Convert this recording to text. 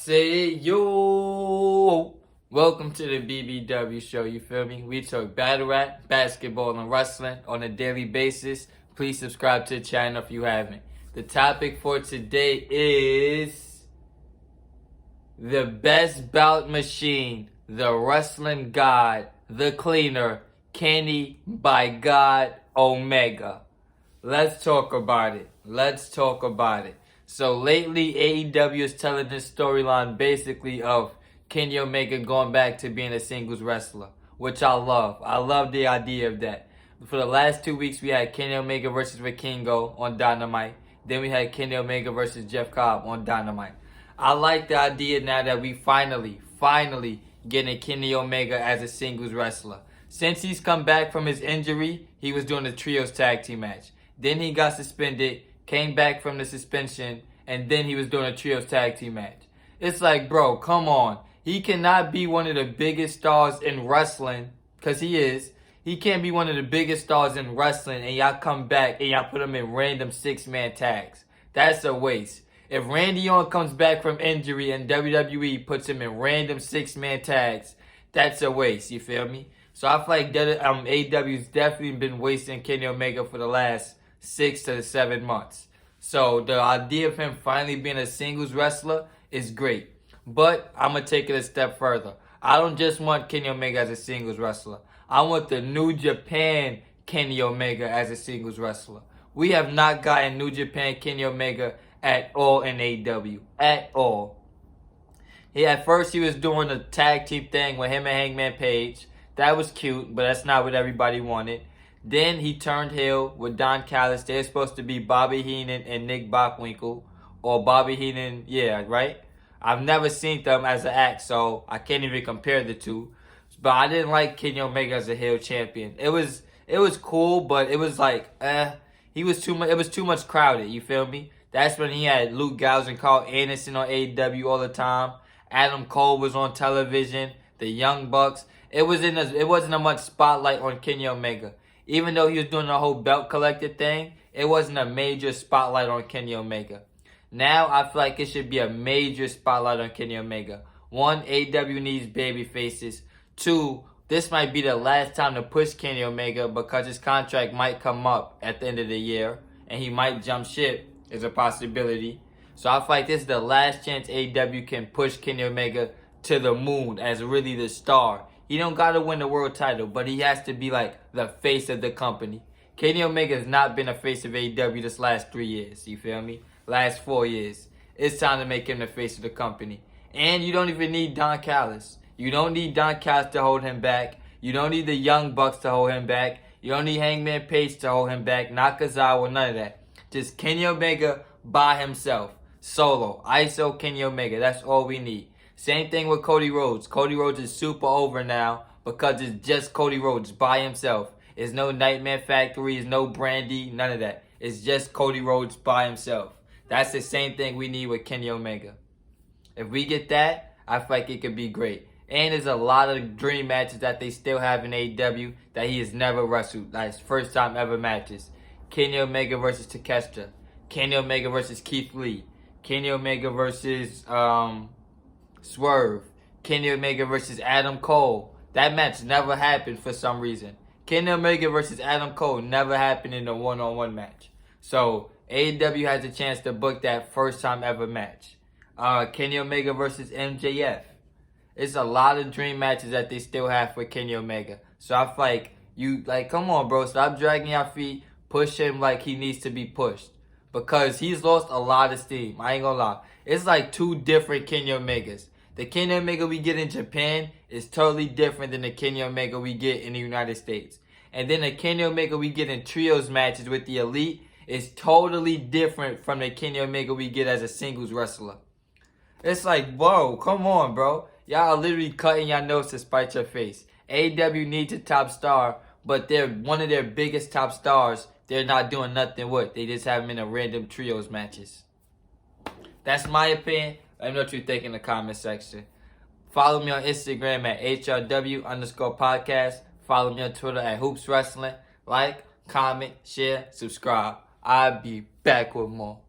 say yo. Welcome to the BBW show, you feel me? We talk battle rap, basketball, and wrestling on a daily basis. Please subscribe to the channel if you haven't. The topic for today is the best bout machine, the wrestling god, the cleaner, Kenny by God Omega. Let's talk about it. So lately, AEW is telling this storyline basically of Kenny Omega going back to being a singles wrestler, which I love. I love the idea of that. For the last 2 weeks, we had Kenny Omega versus Vikingo on Dynamite. Then we had Kenny Omega versus Jeff Cobb on Dynamite. I like the idea now that we finally getting Kenny Omega as a singles wrestler. Since he's come back from his injury, he was doing a trios tag team match. Then he got suspended, came back from the suspension, and then he was doing a trios tag team match. It's like, bro, come on. He cannot be one of the biggest stars in wrestling, because he is. He can't be one of the biggest stars in wrestling, and y'all come back and y'all put him in random six-man tags. That's a waste. If Randy Orton comes back from injury and WWE puts him in random six-man tags, that's a waste, you feel me? So I feel like AEW's definitely been wasting Kenny Omega for the last 6 to 7 months. So the idea of him finally being a singles wrestler is great. But I'm going to take it a step further. I don't just want Kenny Omega as a singles wrestler. I want the New Japan Kenny Omega as a singles wrestler. We have not gotten New Japan Kenny Omega at all in AEW. At all. At first he was doing a tag team thing with him and Hangman Page. That was cute, but that's not what everybody wanted. Then he turned heel with Don Callis. They're supposed to be Bobby Heenan and Nick Bockwinkel. Or Bobby Heenan, yeah, right? I've never seen them as an act, so I can't even compare the two. But I didn't like Kenny Omega as a heel champion. It was cool, but it was like, he was too much. It was too much crowded. You feel me? That's when he had Luke Gallows and Carl Anderson on AEW all the time. Adam Cole was on television. The Young Bucks. It wasn't a much spotlight on Kenny Omega. Even though he was doing the whole belt collector thing, it wasn't a major spotlight on Kenny Omega. Now, I feel like it should be a major spotlight on Kenny Omega. 1, AEW needs baby faces. 2, this might be the last time to push Kenny Omega because his contract might come up at the end of the year. And he might jump ship is a possibility. So I feel like this is the last chance AEW can push Kenny Omega to the moon as really the star. He don't got to win the world title, but he has to be like the face of the company. Kenny Omega has not been a face of AEW this last 3 years, you feel me? Last 4 years. It's time to make him the face of the company. And you don't even need Don Callis. You don't need Don Callis to hold him back. You don't need the Young Bucks to hold him back. You don't need Hangman Page to hold him back. Nakazawa, none of that. Just Kenny Omega by himself. Solo. ISO Kenny Omega. That's all we need. Same thing with Cody Rhodes. Cody Rhodes is super over now because it's just Cody Rhodes by himself. It's no Nightmare Factory. It's no Brandy. None of that. It's just Cody Rhodes by himself. That's the same thing we need with Kenny Omega. If we get that, I feel like it could be great. And there's a lot of dream matches that they still have in AEW that he has never wrestled. Like his first time ever matches. Kenny Omega versus Takeshita. Kenny Omega versus Keith Lee. Kenny Omega versus Swerve. Kenny Omega versus Adam Cole. That match never happened for some reason. Kenny Omega versus Adam Cole never happened in a one-on-one match. So AEW has a chance to book that first time ever match. Kenny Omega versus MJF. It's a lot of dream matches that they still have for Kenny Omega. So I feel like come on, bro. Stop dragging your feet. Push him like he needs to be pushed. Because he's lost a lot of steam. I ain't gonna lie. It's like two different Kenny Omegas. The Kenny Omega we get in Japan is totally different than the Kenny Omega we get in the United States. And then the Kenny Omega we get in trios matches with the Elite is totally different from the Kenny Omega we get as a singles wrestler. It's like, whoa, come on, bro. Y'all are literally cutting your nose to spite your face. AEW needs a top star, but they're one of their biggest top stars. They're not doing nothing with. They just have them in a random trios matches. That's my opinion. Let me know what you think in the comment section. Follow me on Instagram at HRW_podcast. Follow me on Twitter at Hoops Wrestling. Like, comment, share, subscribe. I'll be back with more.